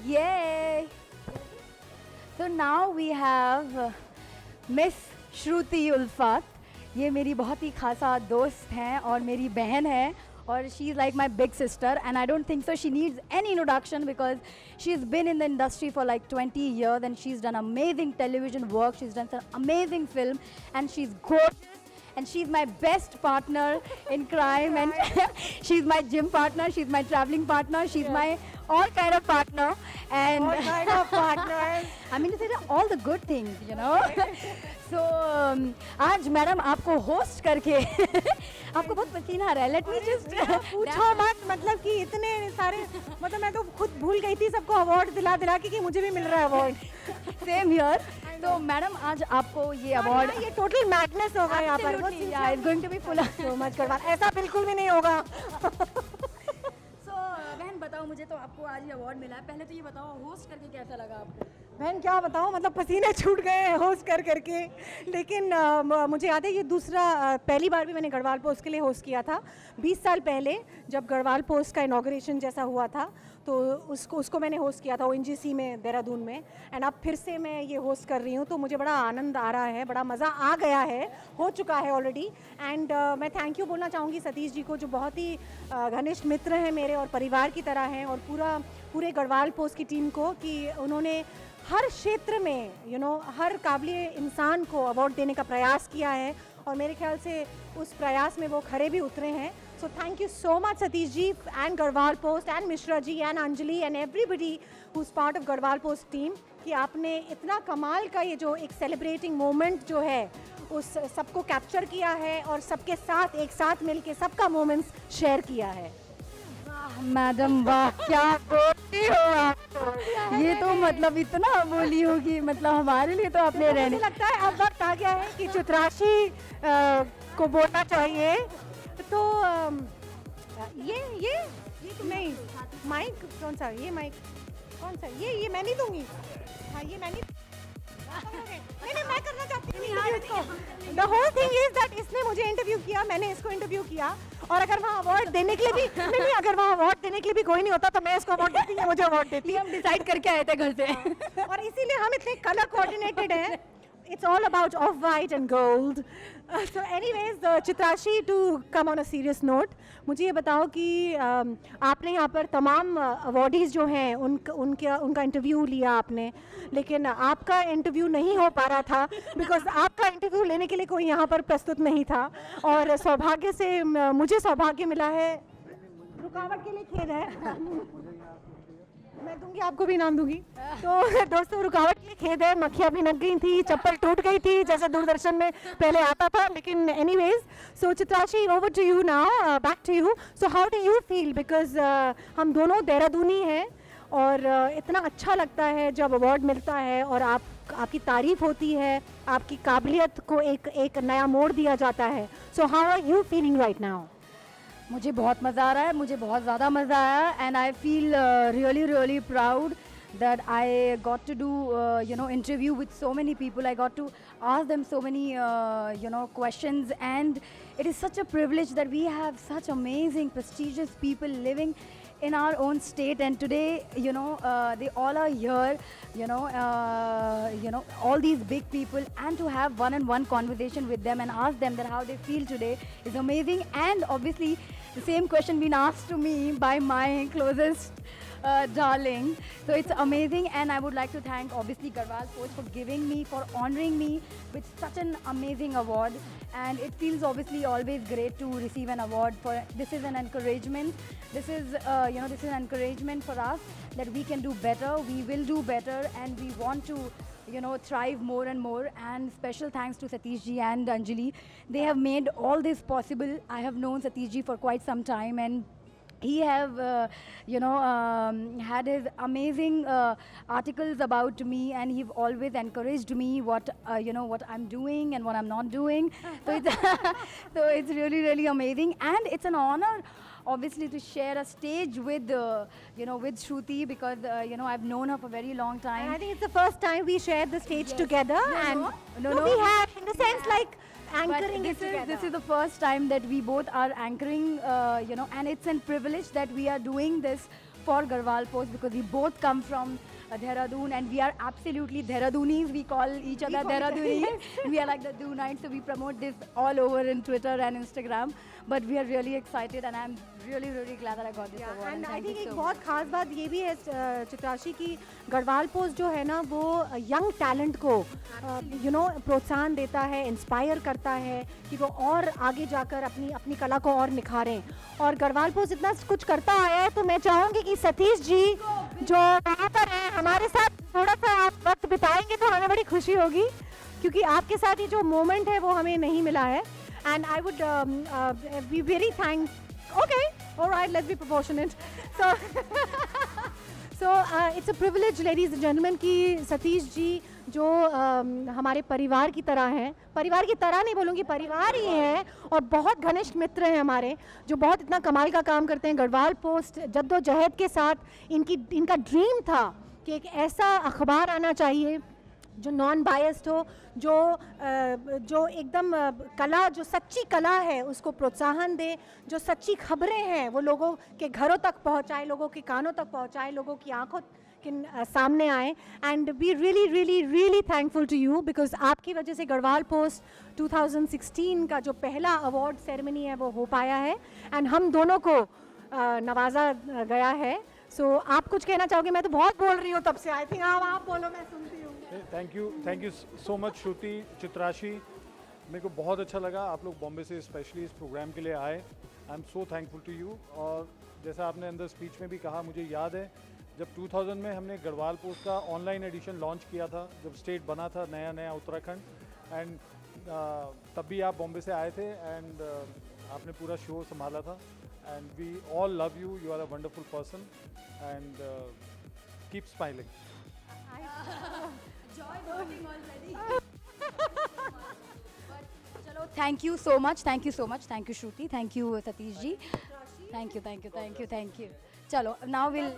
Yay! So now we have Miss Shruti Ulfat. ये मेरी बहुत ही खासा दोस्त हैं और मेरी बहन है और she is like my big sister and I don't think so she needs any introduction because she's been in the industry for like 20 years and she's done amazing television work, she's done some amazing film and she's gorgeous and she's my best partner in crime and she's my gym partner, she's my traveling partner, she's my all kind of partner and All kind of partners. I mean to say that all the good things, you know. So आज madam आपको host करके आपको बहुत पसीना आ रहा है. Let me just पूछो मत, मतलब कि इतने सारे, मतलब मैं तो खुद भूल गई थी सबको अवार्ड दिला दिला के कि मुझे भी मिल रहा है अवार्ड. Same here. तो मैडम आज आपको ये अवार्ड ये टोटल मैडनेस होगा यहाँ पर. It's going to be full of so much करवा, ऐसा बिल्कुल भी नहीं होगा. सो बहन बताओ, मुझे तो आपको आज ये अवार्ड मिला है. पहले तो ये बताओ होस्ट करके कैसा लगा आपको? बहन क्या बताऊँ, मतलब पसीने छूट गए हैं होस्ट कर करके. लेकिन मुझे याद है ये दूसरा, पहली बार भी मैंने गढ़वाल पोस्ट के लिए होस्ट किया था 20 साल पहले जब गढ़वाल पोस्ट का इनॉग्रेशन जैसा हुआ था. तो उसको मैंने होस्ट किया था ONGC में, देहरादून में. एंड अब फिर से मैं ये होस्ट कर रही हूँ तो मुझे बड़ा आनंद आ रहा है, बड़ा मज़ा आ गया है, हो चुका है ऑलरेडी. एंड मैं थैंक यू बोलना चाहूँगी सतीश जी को जो बहुत ही घनिष्ठ मित्र हैं मेरे और परिवार की तरह हैं, और पूरे गढ़वाल पोस्ट की टीम को कि उन्होंने हर क्षेत्र में हर काबिल इंसान को अवार्ड देने का प्रयास किया है और मेरे ख्याल से उस प्रयास में वो खरे भी उतरे हैं. So thank you so much Satish ji and Garhwal Post and Mishra ji and Anjali and everybody who's part of Garhwal Post team कि आपने इतना कमाल का ये जो एक सेलिब्रेटिंग मोमेंट जो है उस सबको कैप्चर किया है और सबके साथ एक साथ मिलके सबका मोमेंट्स शेयर किया है. मैडम वाह, क्या बोलती हो आप. ये तो मतलब इतना बोली होगी, मतलब हमारे लिए तो आपने रहने. मुझे लगता है अब वक्त आ गया है कि चित्राशी को बोलना चाहिए. तो ये नहीं, माइक कौन सा, ये माइक कौन सा, ये मैं नहीं दूंगी. हाँ ये मैं नहीं मैं करना चाहती हूँ इसको. The whole thing is that इसने मुझे इंटरव्यू किया, मैंने इसको इंटरव्यू किया, और अगर वहाँ अवार्ड देने के लिए भी नहीं, अगर वहाँ अवार्ड देने के लिए भी कोई नहीं होता तो मैं इसको अवार्ड देती, मुझे अवार्ड देती. हम डिसाइड करके आए थे घर से और इसीलिए हम इतने कलर कोऑर्डिनेटेड हैं. It's all about off-white and gold. So anyways, Chitrashi, to come on a serious note, मुझे ये बताओ कि आपने यहाँ पर तमाम अवार्डीज़ जो हैं उनका इंटरव्यू लिया आपने, लेकिन आपका इंटरव्यू नहीं हो पा रहा था बिकॉज आपका इंटरव्यू लेने के लिए कोई यहाँ पर प्रस्तुत नहीं था. और सौभाग्य से मुझे सौभाग्य मिला है, रुकावट के लिए खेद है, मैं दूंगी, आपको भी नाम दूंगी. तो दोस्तों रुकावट के लिए खेद है, मक्खियाँ भी लग गई थी, चप्पल टूट गई थी जैसे दूरदर्शन में पहले आता था. लेकिन anyways, so Chitrashi, over to you now, back to you. So how do you feel, because हम दोनों देहरादूनी हैं और इतना अच्छा लगता है जब अवार्ड मिलता है और आपकी तारीफ होती है, आपकी काबिलियत को एक नया मोड़ दिया जाता है. So how are you feeling right now? मुझे बहुत मज़ा आ रहा है, मुझे बहुत ज़्यादा मज़ा आया and I feel really proud that I got to do interview with so many people. I got to ask them so many questions, and it is such a privilege that we have such amazing prestigious people living in our own state, and today they all are here, all these big people, and to have one-on-one conversation with them and ask them that how they feel today is amazing. And obviously the same question been asked to me by my closest darling. So it's amazing, and I would like to thank obviously Garhwal Post for giving me, for honoring me with such an amazing award. And it feels obviously always great to receive an award. For this is an encouragement. This is this is an encouragement for us that we can do better, we will do better, and we want to thrive more and more. And special thanks to Satish ji and Anjali. They have made all this possible. I have known Satish ji for quite some time, and he have had his amazing articles about me, and he always encouraged me what what I'm doing and what I'm not doing. So it's so it's really amazing, and it's an honor obviously to share a stage with with Shruti, because I've known her for a very long time. And I think it's the first time we shared the stage together. No, we have, in the sense, like anchoring but it together. This is the first time that we both are anchoring, and it's a privilege that we are doing this for Garhwal Post because we both come from Dehradun and we are absolutely Dehradanis. We call each other Dehradunis. We are like the Dunites, so we promote this all over in Twitter and Instagram. But we are really excited and I'm really, really glad that I got this award. And And I thank think you एक so बहुत much. खास बात ये भी है चित्राशी की Garhwal post जो है ना वो यंग टैलेंट को यू नो प्रोत्साहन देता है, इंस्पायर करता है कि वो और आगे जाकर अपनी अपनी कला को और निखारें। और गढ़वाल पोस्ट इतना कुछ करता आया है तो मैं चाहूँगी कि सतीश जी जो वहाँ पर हैं हमारे साथ थोड़ा सा आप वक्त बिताएंगे तो हमें बड़ी खुशी होगी, क्योंकि आपके साथ ये जो मोमेंट है वो हमें नहीं मिला है। And I would be very thank okay, all right, let's be proportionate. So it's a privilege, ladies and gentlemen, कि सतीश जी जो हमारे परिवार की तरह हैं, परिवार की तरह नहीं बोलूँगी, परिवार ही हैं और बहुत घनिष्ठ मित्र हैं हमारे, जो बहुत इतना कमाल का काम करते हैं। गढ़वाल पोस्ट जद्दोजहद के साथ इनका ड्रीम था कि एक ऐसा अखबार आना चाहिए जो नॉन बायस्ड हो, जो एकदम कला, जो सच्ची कला है उसको प्रोत्साहन दे, जो सच्ची खबरें हैं वो लोगों के घरों तक पहुंचाए, लोगों के कानों तक पहुंचाए, लोगों की आंखों के सामने आए। And we really really really thankful to you because आपकी वजह से गढ़वाल पोस्ट 2016 का जो पहला अवार्ड सेरेमनी है वो हो पाया है एंड हम दोनों को नवाजा गया है। सो आप कुछ कहना चाहोगे? मैं तो बहुत बोल रही हूँ तब से, आई थिंक आप बोलो, मैं सुनती हूँ। थैंक यू सो मच श्रुति, चित्राशी। मेरे को बहुत अच्छा लगा आप लोग बॉम्बे से स्पेशली इस प्रोग्राम के लिए आए। I am so thankful to you. और जैसा आपने अंदर स्पीच में भी कहा, मुझे याद है जब 2000 में हमने गढ़वाल पोस्ट का ऑनलाइन एडिशन लॉन्च किया था, जब स्टेट बना था नया नया उत्तराखंड, एंड तब भी आप बॉम्बे से आए थे एंड आपने पूरा शो संभाला था। And we all love you, you are a wonderful person and keep smiling. चलो, thank you so much, thank you so much, thank you Shruti, thank you Satish ji, thank you. चलो, now we'll